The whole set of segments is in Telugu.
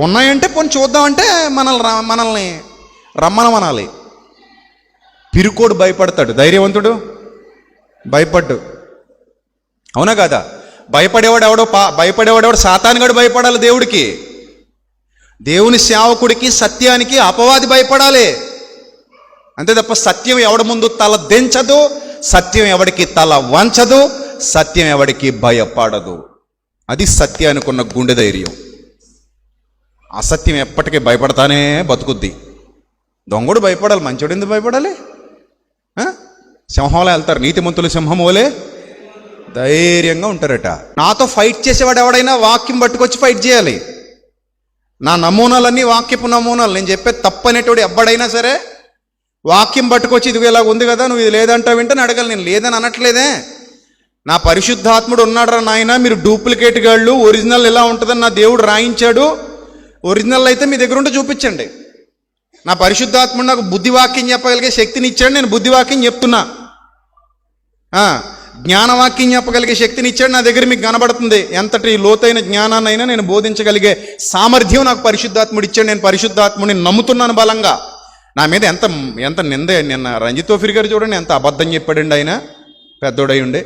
ఉన్నాయంటే పోనీ చూద్దామంటే మనల్ని రమ్మనమనాలి. పిరుకోడు భయపడతాడు, ధైర్యవంతుడు భయపడ్డు. అవునా కదా? భయపడేవాడెవడో సాతానుగాడు భయపడాలి దేవుడికి. దేవుని సేవకుడికి, సత్యానికి అపవాది భయపడాలి. అంతే తప్ప సత్యం ఎవడి ముందు తల దించదు, సత్యం ఎవడికి తల వంచదు, సత్యం ఎవడికి భయపడదు. అది సత్యానికి ఉన్న గుండె ధైర్యం. అసత్యం ఎప్పటికీ భయపడతానే బతుకుద్ది. దొంగడు భయపడాలి, మంచోడు ఎందుకు భయపడాలి? సింహంలో వెళ్తారు, నీతిమంతులు సింహం వలె ధైర్యంగా ఉంటారట. నాతో ఫైట్ చేసేవాడు ఎవడైనా వాక్యం పట్టుకొచ్చి ఫైట్ చేయాలి. నా నమూనాలన్నీ వాక్యపు నమూనాలు. నేను చెప్పే తప్పనేటోడు ఎవ్వడైనా సరే వాక్యం పట్టుకొచ్చి ఇది ఇలా ఉంది కదా, నువ్వు ఇది లేదంటావు వింటే అడగాలి. నేను లేదని అనట్లేదే. నా పరిశుద్ధాత్ముడు ఉన్నాడు నాయన, మీరు డూప్లికేట్ గాళ్ళు, ఒరిజినల్ ఎలా ఉంటుందని నా దేవుడు రాయించాడు. ఒరిజినల్ అయితే మీ దగ్గర ఉంటే చూపించండి. నా పరిశుద్ధాత్ముడు నాకు బుద్ధివాక్యం చెప్పగలిగే శక్తిని ఇచ్చాడు, నేను బుద్ధివాక్యం చెప్తున్నా. జ్ఞానవాక్యం చెప్పగలిగే శక్తిని ఇచ్చాడు, నా దగ్గర మీకు కనబడుతుంది. ఎంతటి లోతైన జ్ఞానాన్నైనా నేను బోధించగలిగే సామర్థ్యం నాకు పరిశుద్ధాత్ముడు ఇచ్చాడు. నేను పరిశుద్ధాత్ముడిని నమ్ముతున్నాను బలంగా. నా మీద ఎంత నింద. నిన్న రంజిత్ తోఫీర్ గారు చూడండి, ఎంత అబద్ధం చెప్పాడండి ఆయన, పెద్దోడై ఉండే.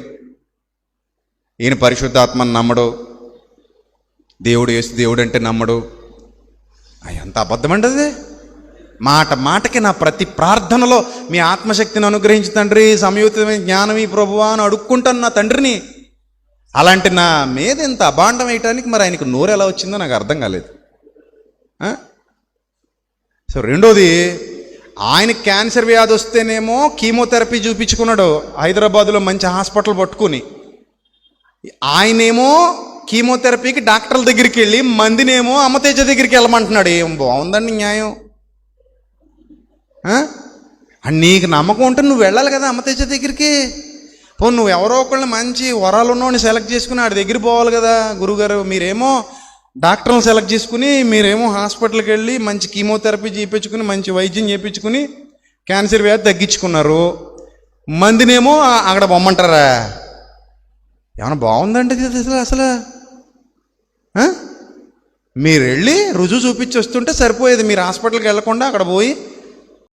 ఈయన పరిశుద్ధాత్మని నమ్మడు, దేవుడు యేసు దేవుడు అంటే నమ్మడు. ఎంత అబద్ధమండి అది. మాటకి నా ప్రతి ప్రార్థనలో మీ ఆత్మశక్తిని అనుగ్రహించి తండ్రి, సంయుక్తమైన జ్ఞానమీ ప్రభువా అని అడుక్కుంటాను నా తండ్రిని. అలాంటి నా మీద ఇంత అభాండం వేయటానికి మరి ఆయనకు నోరు ఎలా వచ్చిందో నాకు అర్థం కాలేదు. సో రెండోది, ఆయన క్యాన్సర్ వ్యాధి వస్తేనేమో కీమోథెరపీ చూపించుకున్నాడు హైదరాబాదులో మంచి హాస్పిటల్ పట్టుకుని. ఆయనేమో కీమోథెరపీకి డాక్టర్ల దగ్గరికి వెళ్ళి మందినేమో అమ్మతేజ దగ్గరికి వెళ్ళమంటున్నాడు. ఏం బాగుందండి న్యాయం? నీకు నమ్మకం ఉంటే నువ్వు వెళ్ళాలి కదా అమ్మతేజ దగ్గరికి. నువ్వు ఎవరో ఒకళ్ళని మంచి వరాలు ఉన్నవాడిని సెలెక్ట్ చేసుకుని ఆడి దగ్గర పోవాలి కదా. గురుగారు మీరేమో డాక్టర్లను సెలెక్ట్ చేసుకుని, మీరేమో హాస్పిటల్కి వెళ్ళి మంచి కీమోథెరపీ చేయించుకుని, మంచి వైద్యం చేయించుకుని క్యాన్సర్ వ్యాధి తగ్గించుకున్నారు. మందినేమో అక్కడ పొమ్మంటారా? ఏమన్నా బాగుందండి అసలు? మీరు వెళ్ళి రుజువు చూపించి వస్తుంటే సరిపోయేది. మీరు హాస్పిటల్కి వెళ్ళకుండా అక్కడ పోయి